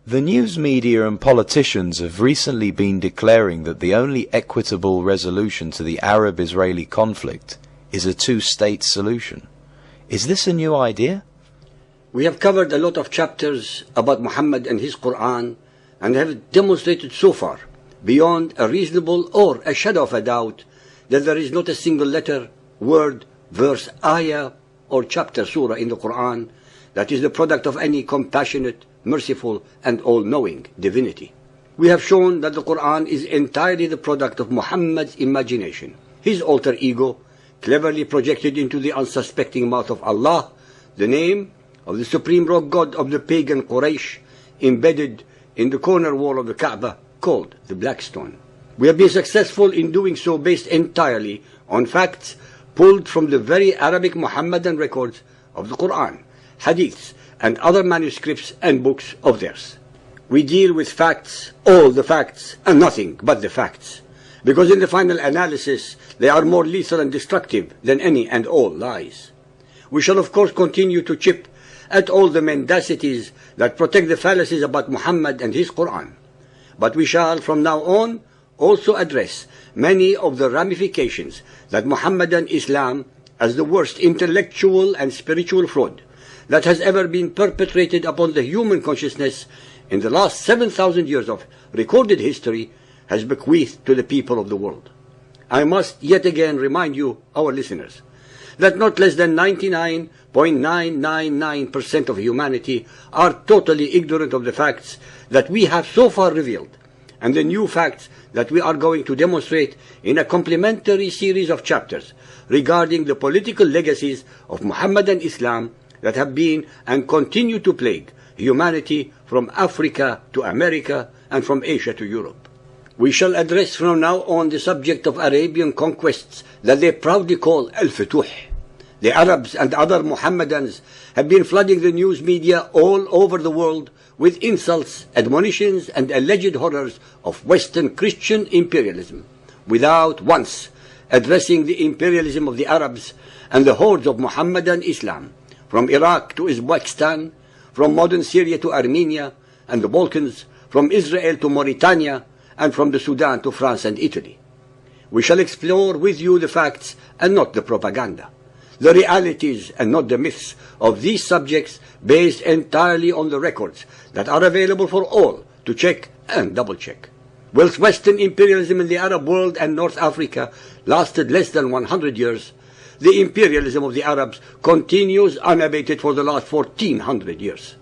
The news media and politicians have recently been declaring that the only equitable resolution to the Arab-Israeli conflict is a two-state solution. Is this a new idea? We have covered a lot of chapters about Muhammad and his Quran and have demonstrated so far, beyond a reasonable or a shadow of a doubt, that there is not a single letter, word, verse, ayah, or chapter surah in the Quran that is the product of any compassionate, merciful, and all-knowing divinity. We have shown that the Quran is entirely the product of Muhammad's imagination, his alter ego, cleverly projected into the unsuspecting mouth of Allah, the name of the supreme rock god of the pagan Quraysh, embedded in the corner wall of the Kaaba, called the Black Stone. We have been successful in doing so based entirely on facts pulled from the very Arabic Muhammadan records of the Quran, hadiths, and other manuscripts and books of theirs. We deal with facts, all the facts, and nothing but the facts, because in the final analysis they are more lethal and destructive than any and all lies. We shall of course continue to chip at all the mendacities that protect the fallacies about Muhammad and his Quran, but we shall from now on also address many of the ramifications that Muhammadan Islam, as the worst intellectual and spiritual fraud that has ever been perpetrated upon the human consciousness in the last 7,000 years of recorded history, has bequeathed to the people of the world. I must yet again remind you, our listeners, that not less than 99.999% of humanity are totally ignorant of the facts that we have so far revealed, and the new facts that we are going to demonstrate in a complementary series of chapters regarding the political legacies of Muhammadan Islam that have been and continue to plague humanity from Africa to America and from Asia to Europe. We shall address from now on the subject of Arabian conquests that they proudly call Al-Futuh. The Arabs and other Muhammadans have been flooding the news media all over the world with insults, admonitions, and alleged horrors of Western Christian imperialism, without once addressing the imperialism of the Arabs and the hordes of Muhammadan Islam, from Iraq to Uzbekistan, from modern Syria to Armenia and the Balkans, from Israel to Mauritania, and from the Sudan to France and Italy. We shall explore with you the facts and not the propaganda, the realities and not the myths of these subjects, based entirely on the records that are available for all to check and double-check. Whilst Western imperialism in the Arab world and North Africa lasted less than 100 years, the imperialism of the Arabs continues unabated for the last 1400 years.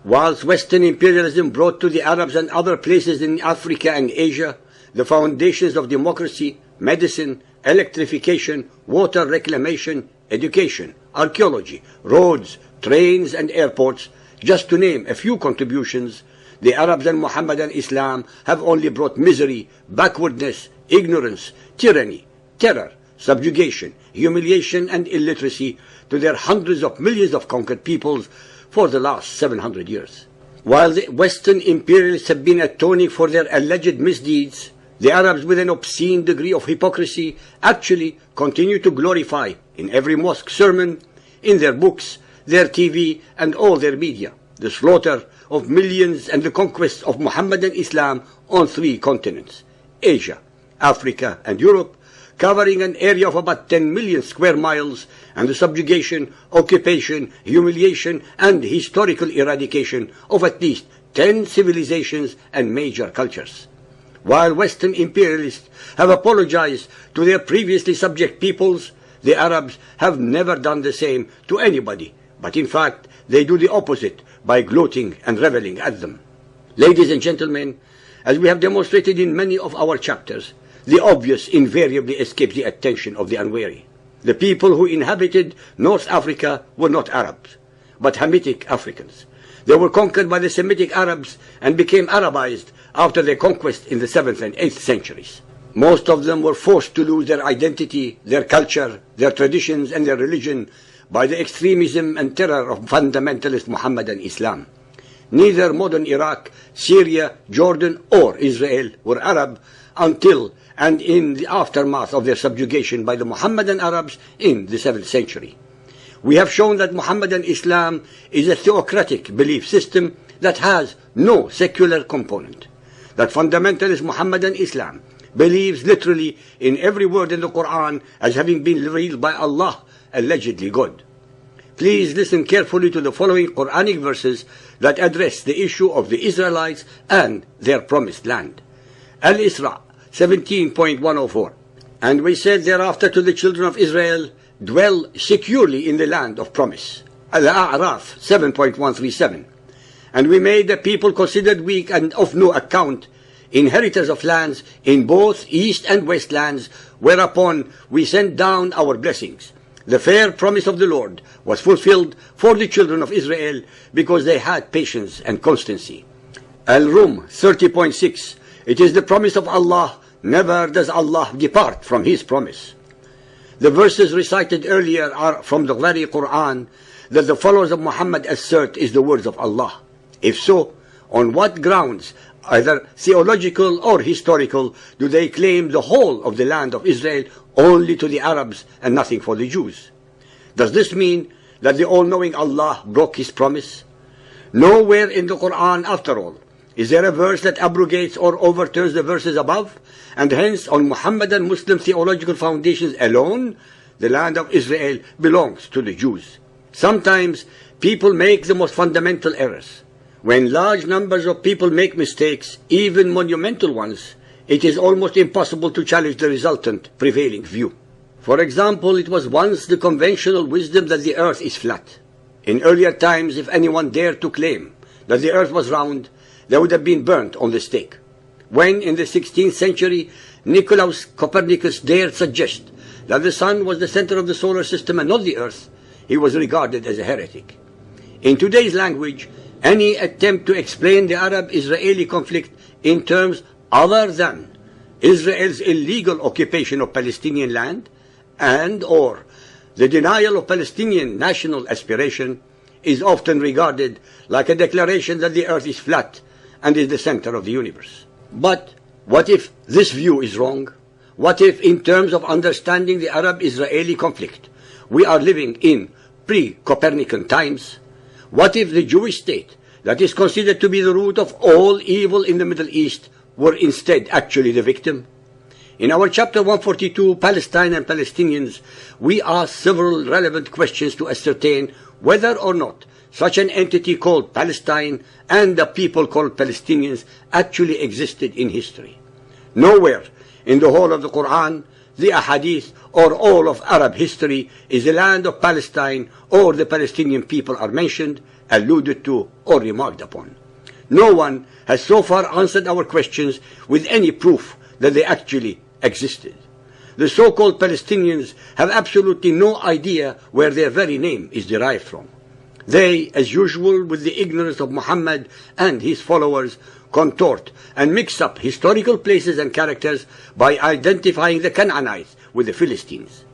Whilst Western imperialism brought to the Arabs and other places in Africa and Asia the foundations of democracy, medicine, electrification, water reclamation, education, archaeology, roads, trains and airports, just to name a few contributions, the Arabs and Muhammadan Islam have only brought misery, backwardness, ignorance, tyranny, terror, subjugation, humiliation and illiteracy to their hundreds of millions of conquered peoples for the last 700 years. While the Western imperialists have been atoning for their alleged misdeeds, the Arabs, with an obscene degree of hypocrisy, actually continue to glorify in every mosque sermon, in their books, their TV and all their media, the slaughter of millions and the conquest of Muhammadan Islam on 3 continents, Asia, Africa and Europe, covering an area of about 10 million square miles, and the subjugation, occupation, humiliation and historical eradication of at least 10 civilizations and major cultures. While Western imperialists have apologized to their previously subject peoples, the Arabs have never done the same to anybody, but in fact they do the opposite by gloating and reveling at them. Ladies and gentlemen, as we have demonstrated in many of our chapters, the obvious invariably escapes the attention of the unwary. The people who inhabited North Africa were not Arabs, but Hamitic Africans. They were conquered by the Semitic Arabs and became Arabized after their conquest in the 7th and 8th centuries. Most of them were forced to lose their identity, their culture, their traditions and their religion by the extremism and terror of fundamentalist Muhammadan Islam. Neither modern Iraq, Syria, Jordan or Israel were Arab until and in the aftermath of their subjugation by the Muhammadan Arabs in the 7th century. We have shown that Muhammadan Islam is a theocratic belief system that has no secular component. That fundamentalist Muhammadan Islam believes literally in every word in the Quran as having been revealed by Allah, allegedly God. Please listen carefully to the following Quranic verses that address the issue of the Israelites and their promised land. Al-Isra 17.104. And we said thereafter to the children of Israel, dwell securely in the land of promise. Al-A'raf 7.137. And we made the people considered weak and of no account, inheritors of lands in both east and west lands, whereupon we sent down our blessings. The fair promise of the Lord was fulfilled for the children of Israel because they had patience and constancy. Al-Rum 30.6. It is the promise of Allah, never does Allah depart from His promise. The verses recited earlier are from the very Quran that the followers of Muhammad assert is the words of Allah. If so, on what grounds, either theological or historical, do they claim the whole of the land of Israel only to the Arabs and nothing for the Jews? Does this mean that the all-knowing Allah broke His promise? Nowhere in the Quran, after all, is there a verse that abrogates or overturns the verses above, and hence on Muhammadan Muslim theological foundations alone, the land of Israel belongs to the Jews. Sometimes people make the most fundamental errors. When large numbers of people make mistakes, even monumental ones, it is almost impossible to challenge the resultant prevailing view. For example, it was once the conventional wisdom that the earth is flat. In earlier times, if anyone dared to claim that the earth was round, they would have been burnt on the stake. When, in the 16th century, Nicolaus Copernicus dared suggest that the sun was the center of the solar system and not the earth, he was regarded as a heretic. In today's language, any attempt to explain the Arab-Israeli conflict in terms other than Israel's illegal occupation of Palestinian land and or the denial of Palestinian national aspiration is often regarded like a declaration that the earth is flat and is the center of the universe. But what if this view is wrong? What if, in terms of understanding the Arab-Israeli conflict, we are living in pre-Copernican times? What if the Jewish state, that is considered to be the root of all evil in the Middle East, were instead actually the victim? In our chapter 142, Palestine and Palestinians, we ask several relevant questions to ascertain whether or not such an entity called Palestine and the people called Palestinians actually existed in history. Nowhere in the whole of the Quran, the Ahadith, or all of Arab history is the land of Palestine or the Palestinian people are mentioned, alluded to, or remarked upon. No one has so far answered our questions with any proof that they actually existed. The so-called Palestinians have absolutely no idea where their very name is derived from. They, as usual with the ignorance of Muhammad and his followers, contort and mix up historical places and characters by identifying the Canaanites with the Philistines.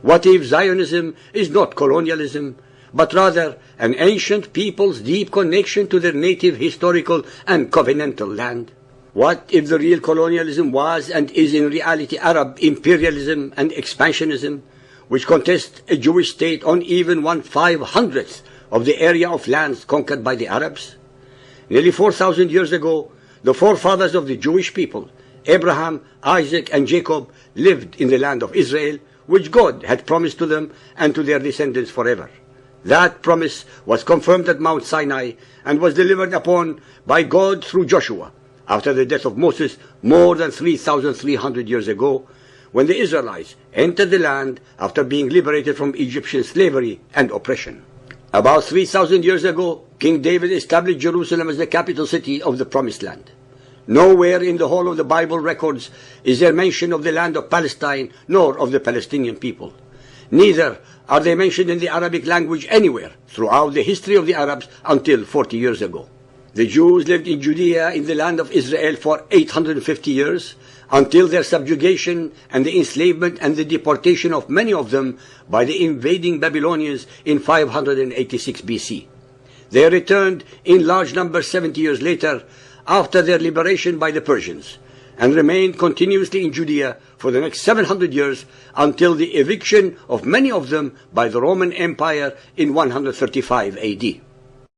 What if Zionism is not colonialism, but rather an ancient people's deep connection to their native historical and covenantal land? What if the real colonialism was and is in reality Arab imperialism and expansionism, which contests a Jewish state on even 1/500th of the area of lands conquered by the Arabs? Nearly 4,000 years ago, the forefathers of the Jewish people, Abraham, Isaac, and Jacob, lived in the land of Israel, which God had promised to them and to their descendants forever. That promise was confirmed at Mount Sinai and was delivered upon by God through Joshua after the death of Moses more than 3,300 years ago, when the Israelites entered the land after being liberated from Egyptian slavery and oppression. About 3,000 years ago, King David established Jerusalem as the capital city of the Promised Land. Nowhere in the whole of the Bible records is there mention of the land of Palestine nor of the Palestinian people. Neither are they mentioned in the Arabic language anywhere throughout the history of the Arabs until 40 years ago. The Jews lived in Judea in the land of Israel for 850 years, until their subjugation and the enslavement and the deportation of many of them by the invading Babylonians in 586 BC. They returned in large numbers 70 years later after their liberation by the Persians, and remained continuously in Judea for the next 700 years until the eviction of many of them by the Roman Empire in 135 AD.